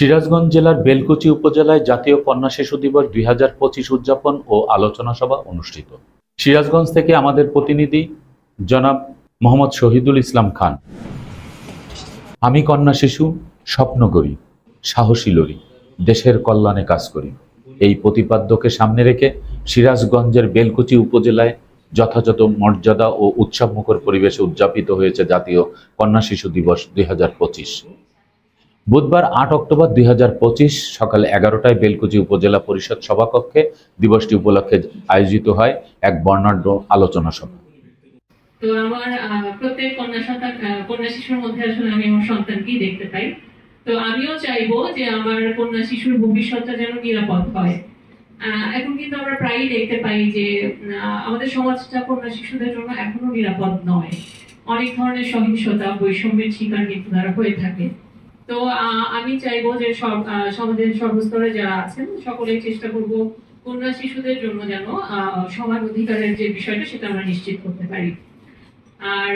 সিরাজগঞ্জ জেলার বেলকুচি উপজেলায় জাতীয় কন্যা শিশু দিবস 2025 উদযাপন ও আলোচনা সভা অনুষ্ঠিত। সিরাজগঞ্জ থেকে আমাদের প্রতিনিধি জনাব মোহাম্মদ শহীদুল ইসলাম খান। আমি কন্যা শিশু স্বপ্ন করি, সাহসী লড়ি, দেশের কল্যাণে কাজ করি, এই প্রতিপাদ্যকে সামনে রেখে সিরাজগঞ্জের বেলকুচি উপজেলায় যথাযথ মর্যাদা ও উৎসবমুখর পরিবেশে উদযাপিত হয়েছে জাতীয় কন্যা শিশু দিবস 2025। বুধবার 8 অক্টোবর 2025 সকাল 11টায় বেলকুচি উপজেলা পরিষদ সভাকক্ষে দিবসটি উপলক্ষে আয়োজিত হয় এক বর্ণাঢ্য আলোচনা সভা। তো আমার প্রত্যেক কন্যা শিশুর মধ্যে আসলে আমি আমার সন্তানকেই দেখতে পাই। তো আমিও চাইবো যে আমার কন্যা শিশুর ভবিষ্যৎটা যেন নিরাপদ হয়। এখন কিন্তু আমরা প্রায়ই দেখতে পাই যে আমাদের সমাজটা কন্যা শিশুদের জন্য এখনো নিরাপদ নয়। অনেক ধরনের সহিংসতা, বৈষম্যের শিকার কিন্তু তারা হয়ে থাকে। তো আমি চাইবো যে সমাজের সর্বস্তরে যারা আছেন সকলেই চেষ্টা করব কন্যা শিশুদের জন্য যেন সমান অধিকারের যে বিষয়টা সেটা আমরা নিশ্চিত করতে পারি আর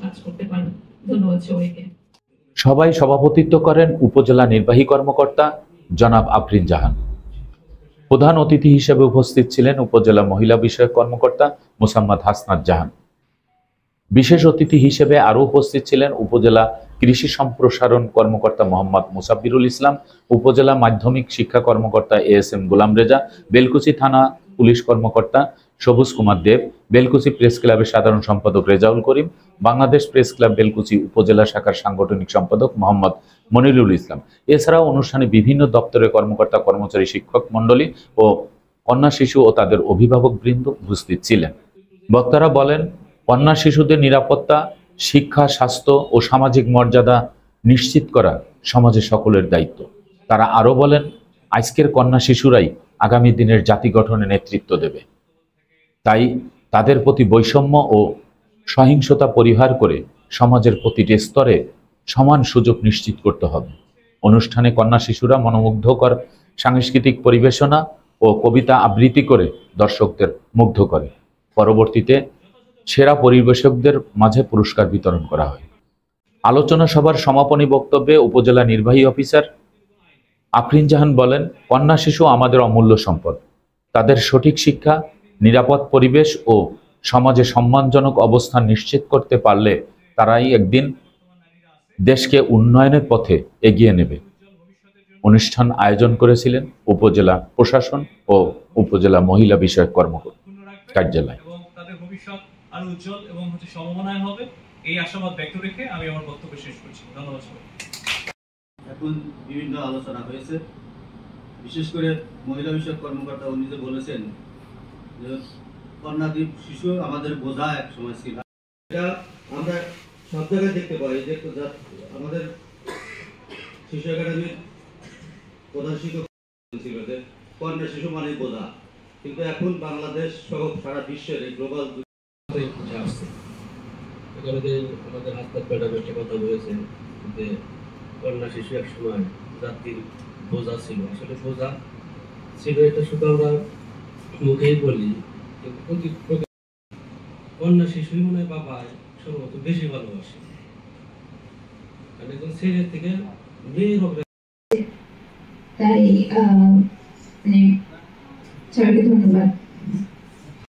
কাজ করতে পারি। ধন্যবাদ সবাইকে। সবাই সভাপতিত্ব করেন উপজেলা নির্বাহী কর্মকর্তা জনাব আফরিন জাহান। প্রধান অতিথি হিসেবে উপস্থিত ছিলেন উপজেলা মহিলা বিষয়ক কর্মকর্তা মোসাম্মদ হাসনাত জাহান। বিশেষ অতিথি হিসেবে আরও উপস্থিত ছিলেন উপজেলা কৃষি সম্প্রসারণ কর্মকর্তা মোহাম্মদ মুসাব্বিরুল ইসলাম, উপজেলা মাধ্যমিক শিক্ষা কর্মকর্তা ASM গোলাম রেজা, বেলকুচি থানা পুলিশ কর্মকর্তা সবুজ কুমার দেব, বেলকুচি প্রেস ক্লাবের সাধারণ সম্পাদক রেজাউল করিম, বাংলাদেশ প্রেস ক্লাব বেলকুচি উপজেলা শাখার সাংগঠনিক সম্পাদক মোহাম্মদ মনিরুল ইসলাম। এছাড়াও অনুষ্ঠানে বিভিন্ন দপ্তরের কর্মকর্তা, কর্মচারী, শিক্ষক মণ্ডলী ও কন্যা শিশু ও তাদের অভিভাবক বৃন্দ উপস্থিত ছিলেন। বক্তারা বলেন, কন্যা শিশুদের নিরাপত্তা, শিক্ষা, স্বাস্থ্য ও সামাজিক মর্যাদা নিশ্চিত করা সমাজের সকলের দায়িত্ব। তারা আরও বলেন, আজকের কন্যা শিশুরাই আগামী দিনের জাতি গঠনে নেতৃত্ব দেবে। তাই তাদের প্রতি বৈষম্য ও সহিংসতা পরিহার করে সমাজের প্রতিটি স্তরে সমান সুযোগ নিশ্চিত করতে হবে। অনুষ্ঠানে কন্যা শিশুরা মনোমুগ্ধকর সাংস্কৃতিক পরিবেশনা ও কবিতা আবৃত্তি করে দর্শকদের মুগ্ধ করে। পরবর্তীতে সেরা পরিবেশকদের মাঝে পুরস্কার বিতরণ করা হয়। আলোচনা সভার সমাপনী বক্তব্যে উপজেলা নির্বাহী অফিসার আফরিন জাহান বলেন, কন্যা শিশু আমাদের অমূল্য সম্পদ। তাদের সঠিক শিক্ষা, নিরাপদ পরিবেশ ও সমাজে সম্মানজনক অবস্থান নিশ্চিত করতে পারলে তারাই একদিন দেশকে উন্নয়নের পথে এগিয়ে নেবে। অনুষ্ঠান আয়োজন করেছিলেন উপজেলা প্রশাসন ও উপজেলা মহিলা বিষয়ক কার্যালয়। আরো উজ্জ্বল এবং সমমনায় হবে, এই আশাবাদ ব্যক্ত রেখে আমি আমার বক্তব্য শেষ করছি। ধন্যবাদ সবাই। এখন বিভিন্ন আলোচনা হয়েছে, বিশেষ করে মহিলা বিষয়ক কর্মকর্তা উনি বলেছেন যে কন্যাদ্বীপ শিশু আমাদের বোঝা এক সময় ছিল। এটা আমরা সব জায়গায় দেখতে পাই যে আমাদের শিশু একাডেমির প্রধান শিক্ষক ছিল যে কন্যা শিশু মানে বোঝা, কিন্তু এখন বাংলাদেশ সহ সারা বিশ্বের এই গ্লোবাল আমাদের হাসপাত ম্যাডাম একটা কথা বলেছেন যে কন্যা শিশু এক সময় জাতির বোঝা ছিল। আসলে বোঝা ছিল এটা শুধু আমরা মুখেই বলি, কিন্তু কন্যা শিশুই মনে হয় বাবায় সর্বত বেশি ভালোবাসে, কারণ একজন ছেলের থেকে মেয়ের হবে। তাই সবাইকে ধন্যবাদ।